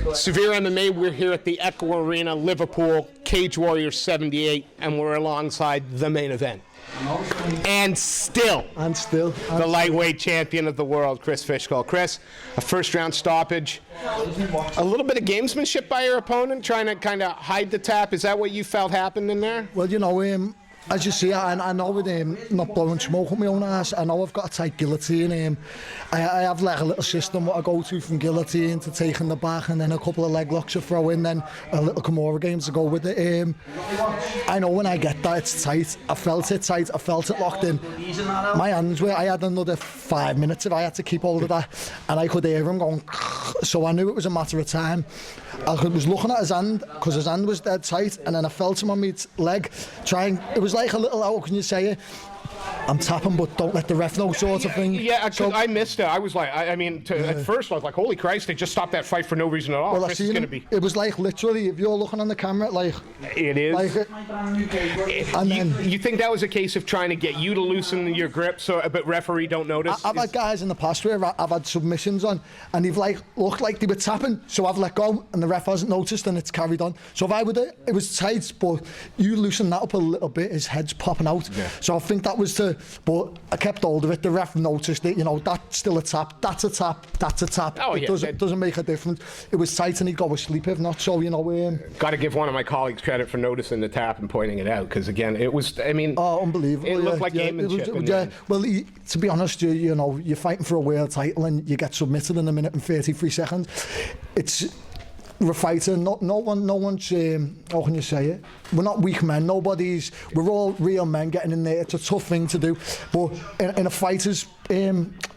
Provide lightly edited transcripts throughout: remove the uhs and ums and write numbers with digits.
SevereMMA, we're here at the Echo Arena, Liverpool, Cage Warriors 78, and we're alongside the main event. And still, the lightweight champion of the world, Chris Fishgold. Chris, a first-round stoppage. A little bit of gamesmanship by your opponent, trying to kind of hide the tap. Is that what you felt happened in there? Well, you know, as you see, I know with not blowing smoke up my own ass, I know I've got a tight guillotine. I have like a little system what I go to from guillotine to taking the back, and then a couple of leg locks to throw in, then a little Kimura games to go with it. I know when I get that, it's tight. I felt it tight. I felt it locked in. My hands were, I had another 5 minutes if I had to keep hold of that, and I could hear him going, so I knew it was a matter of time. I was looking at his hand, because his hand was dead tight, and then I felt him on my leg, it was like a little, how can you say it? I'm tapping, but don't let the ref know, sort of thing. Yeah, so, I missed it. I was like, at first I was like, holy Christ, they just stopped that fight for no reason at all. Well, it was like literally, if you're looking on the camera, like it is. Like and then you think that was a case of trying to get you to loosen your grip, but referee don't notice? I've had guys in the past where I've had submissions on, and they've like looked like they were tapping, so I've let go, and the ref hasn't noticed, and it's carried on. So if I would, it was tight, but you loosen that up a little bit, his head's popping out. Yeah. So I think that was but I kept hold of it. The ref noticed it. You know, that's still a tap. That's a tap. That's a tap. Oh, it doesn't make a difference. It was tight, and he'd go asleep if not. So, you know, got to give one of my colleagues credit for noticing the tap and pointing it out, because again, it was. I mean, unbelievable. It looked like gamemanship. Well, to be honest, you know, you're fighting for a world title, and you get submitted in a minute and 33 seconds. We're fighting. No one's. How can you say it? We're not weak men. We're all real men getting in there. It's a tough thing to do, but in a fighter's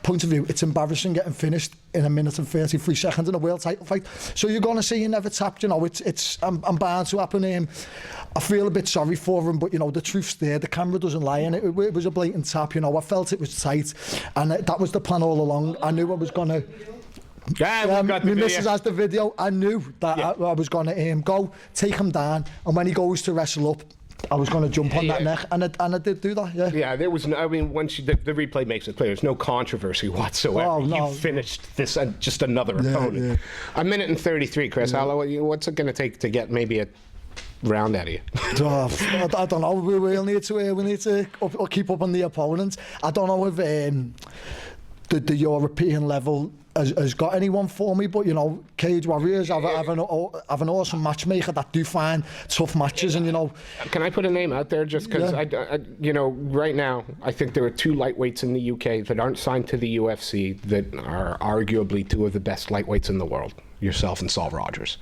point of view, it's embarrassing getting finished in a minute and 33 seconds in a world title fight. So you're gonna see you never tapped. You know, I'm bound to happen. I feel a bit sorry for him, but you know the truth's there. The camera doesn't lie, and it was a blatant tap. You know, I felt it was tight, and that was the plan all along. I knew I was gonna. Yeah, my missus has the video. I knew that I was going to go take him down, and when he goes to wrestle up, I was going to jump on that neck, and I did do that. Yeah, there was. I mean, once the replay makes it clear, there's no controversy whatsoever. Oh, no. You finished this just another opponent. Yeah. A minute and 33, Chris. Yeah. What's it going to take to get maybe a round out of you? I don't know. We need to keep up on the opponents. I don't know if the European level has got anyone for me, but you know, Cage Warriors have an awesome matchmaker that do find tough matches, and you know. Can I put a name out there just because you know, right now I think there are two lightweights in the UK that aren't signed to the UFC that are arguably two of the best lightweights in the world. Yourself and Saul Rogers.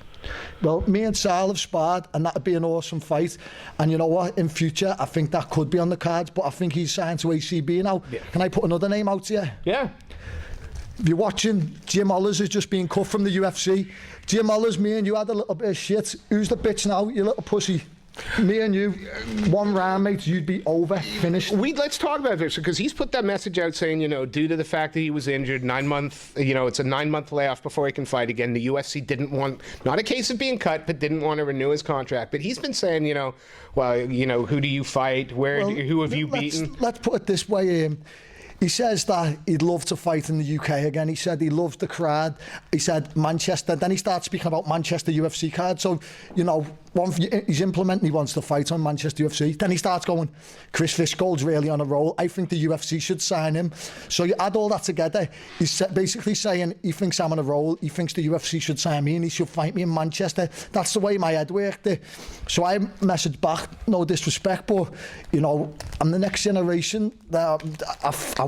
Well, me and Sal have sparred, and that'd be an awesome fight. And you know what? In future, I think that could be on the cards, but I think he's signed to ACB now. Yeah. Can I put another name out to you? Yeah. If you're watching, Jim Ollers has just been cut from the UFC. Jim Ollers, me and you had a little bit of shit. Who's the bitch now, you little pussy? Me and you, one round, mate, you'd be over, finished. Let's talk about this, because he's put that message out saying, you know, due to the fact that he was injured, 9 month, you know, it's a 9-month layoff before he can fight again. The UFC didn't want, not a case of being cut, but didn't want to renew his contract. But he's been saying, you know, well, you know, who do you fight? Who have you beaten? Let's put it this way. He says that he'd love to fight in the UK again. He said he loves the crowd. He said Manchester. Then he starts speaking about Manchester UFC card. So, you know, he's implementing, he wants to fight on Manchester UFC. Then he starts going, Chris Fishgold's really on a roll. I think the UFC should sign him. So you add all that together, he's basically saying he thinks I'm on a roll. He thinks the UFC should sign me and he should fight me in Manchester. That's the way my head worked. So I messaged back, no disrespect, but, you know, I'm the next generation. I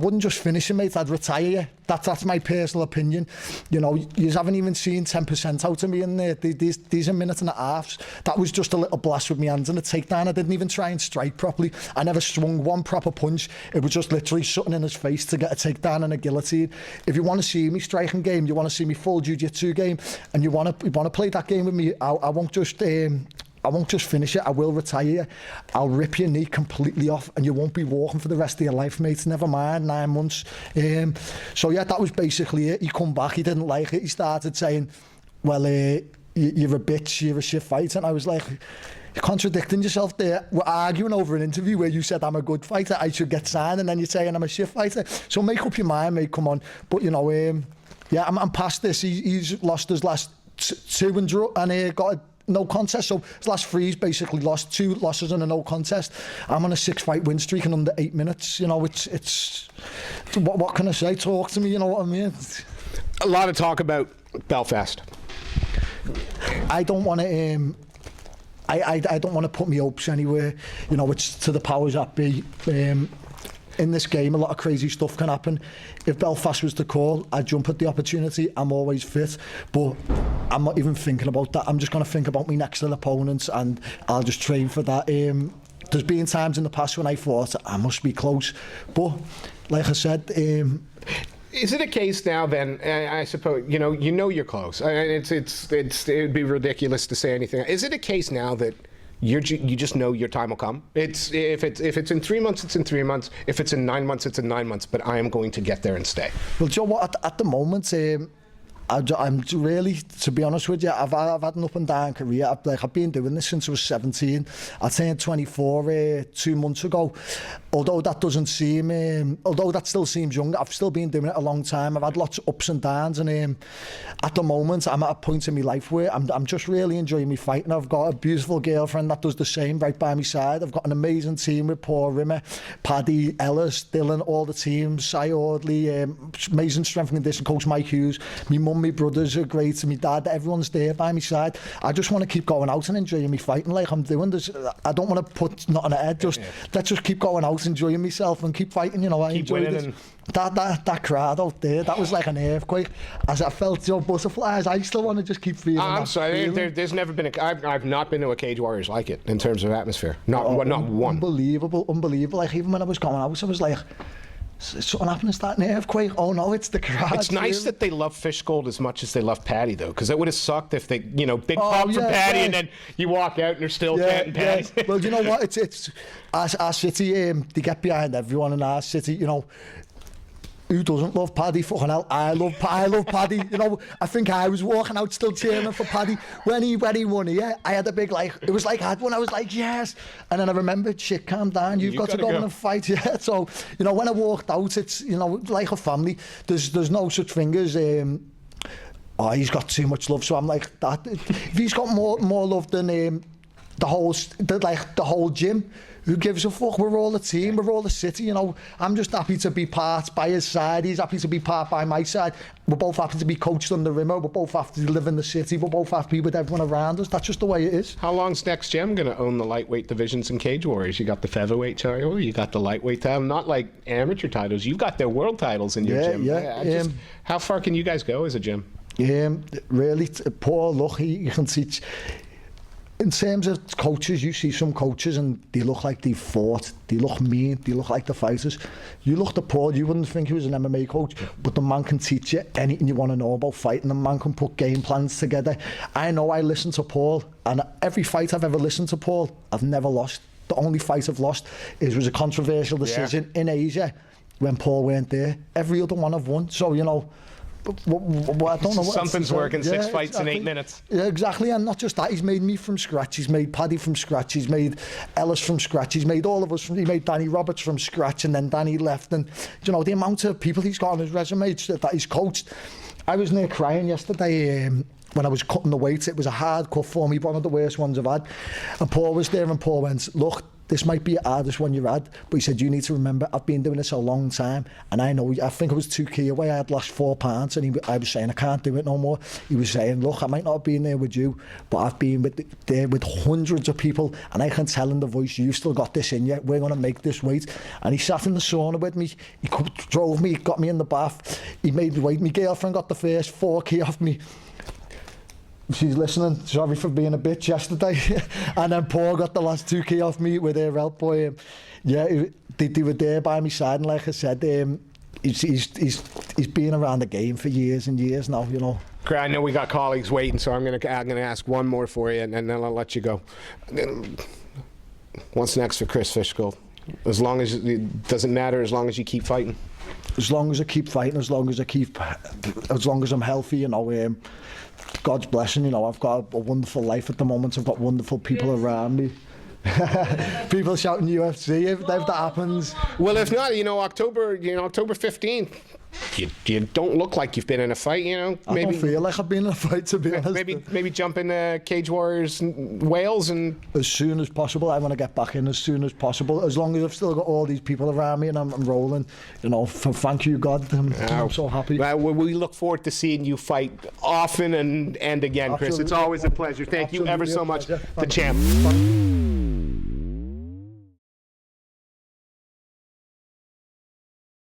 wouldn't just finish him, mate. I'd retire you. That's my personal opinion. You know, you haven't even seen 10% out of me in there. These are minutes and a half. That was just a little blast with my hands and a takedown. I didn't even try and strike properly. I never swung one proper punch. It was just literally something in his face to get a takedown and a guillotine. If you want to see me striking game, you want to see me full jiu-jitsu game, and you want to play that game with me, I won't just finish it. I will retire you. I'll rip your knee completely off, and you won't be walking for the rest of your life, mate. Never mind, 9 months. So yeah, that was basically it. He come back. He didn't like it. He started saying, well, you're a bitch. You're a shit fighter. And I was like, you're contradicting yourself there. We're arguing over an interview where you said I'm a good fighter. I should get signed, and then you're saying I'm a shit fighter. So make up your mind, mate. Come on. But you know, yeah, I'm past this. He's lost his last two and draw, and got a no contest. So his last three, he's basically lost 2 losses and a no contest. I'm on a 6-fight win streak in under 8 minutes. You know, it's what can I say? Talk to me. You know what I mean? A lot of talk about Belfast. I don't want to. I don't want to put my hopes anywhere. You know, it's to the powers that be. In this game, a lot of crazy stuff can happen. If Belfast was to call, I'd jump at the opportunity. I'm always fit, but I'm not even thinking about that. I'm just going to think about my next opponents, and I'll just train for that. There's been times in the past when I thought I must be close, but like I said. Is it a case now then, I suppose, you know you're close. It would be ridiculous to say anything. Is it a case now that you just know your time will come? If it's in 3 months, it's in 3 months. If it's in 9 months, it's in 9 months. But I am going to get there and stay. Well, do you know what? At the moment, I'm really, to be honest with you, I've had an up and down career. I've been doing this since I was 17. I turned 24 2 months ago. Although that still seems young, I've still been doing it a long time. I've had lots of ups and downs, and at the moment, I'm at a point in my life where I'm just really enjoying me fighting. I've got a beautiful girlfriend that does the same right by my side. I've got an amazing team with Paul Rimmer, Paddy, Ellis, Dylan, all the teams, Cy Audley, amazing strength and conditioning coach Mike Hughes, my mum, my brothers are great, and my dad, everyone's there by my side. I just want to keep going out and enjoying me fighting like I'm doing. I don't want to put nothing ahead. Let's just keep going out, enjoying myself and keep fighting. You know, I enjoy this. That crowd out there, that was like an earthquake. As I felt your butterflies, I still want to just keep feeling. I'm sorry, there's never been I've not been to a Cage Warriors like it in terms of atmosphere. Not one. Unbelievable. Like even when I was going out, I was like, something happened, it's that an earthquake. Oh no, it's the crowd. It's nice that they love Fishgold as much as they love Paddy, though, because it would have sucked if they, big pop for Paddy, and then you walk out and they're still chanting Paddy. Well, you know what? It's our city. They get behind everyone in our city. You know, who doesn't love Paddy? Fucking hell, I love Paddy. You know, I think I was walking out still cheering for Paddy when he won. Yeah, I had a big it was like I had one. I was like, yes, and then I remembered, shit, calm down. You've got to go and fight. Yeah, so when I walked out, it's like a family. There's no such thing as he's got too much love. So I'm like that. If he's got more love than the whole gym. Who gives a fuck? We're all a team. We're all a city. I'm just happy to be part by his side. He's happy to be part by my side. We're both happy to be coached under Rimmer. We're both happy to live in the city. We're both happy with everyone around us. That's just the way it is. How long's Next Gem going to own the lightweight divisions in Cage Warriors? You got the featherweight title. You got the lightweight title. Not like amateur titles. You've got their world titles in your gym. Yeah. How far can you guys go as a gym? Really, poor luck. You can teach. In terms of coaches, you see some coaches and they look like they fought, they look mean, they look like the fighters. You look at Paul, you wouldn't think he was an MMA coach, but the man can teach you anything you want to know about fighting. The man can put game plans together. I know I listen to Paul, and every fight I've ever listened to Paul, I've never lost. The only fight I've lost was a controversial decision in Asia when Paul weren't there. Every other one I've won. So, I don't know what something's working. 6 fights in 8 minutes. Yeah, exactly. And not just that, he's made me from scratch. He's made Paddy from scratch. He's made Ellis from scratch. He's made all of us he made Danny Roberts from scratch, and then Danny left. And the amount of people he's got on his resume that he's coached. I was near crying yesterday when I was cutting the weight. It was a hard cut for me, one of the worst ones I've had. And Paul was there, and Paul went, look, this might be the hardest one you've had, but he said, you need to remember, I've been doing this a long time, and I think it was 2 key away, I had lost 4 pounds, and I was saying, I can't do it no more. He was saying, look, I might not have been there with you, but I've been there with hundreds of people, and I can tell in the voice, you've still got this in you, we're going to make this weight. And he sat in the sauna with me, he drove me, got me in the bath, he made me wait. My girlfriend got the first 4 key off me. She's listening. Sorry for being a bitch yesterday. And then Paul got the last 2 key off me with their help boy. They were there by my side, and like I said, he's been around the game for years and years now. I know we got colleagues waiting, so I'm gonna ask one more for you, and then I'll let you go. What's next for Chris Fishgold? As long as it doesn't matter, as long as you keep fighting. As long as I keep fighting, as long as I'm healthy, God's blessing, I've got a wonderful life at the moment. I've got wonderful people around me. People shouting UFC if that happens. Well, if not, October 15th, you don't look like you've been in a fight, I don't feel like I've been in a fight, to be honest. Maybe jump in Cage Warriors Wales and... As soon as possible. I want to get back in as soon as possible. As long as I've still got all these people around me and I'm rolling, thank you, God. I'm so happy. Well, we look forward to seeing you fight often and again, Chris. Absolutely. It's always a pleasure. Thank you ever so much, the champ.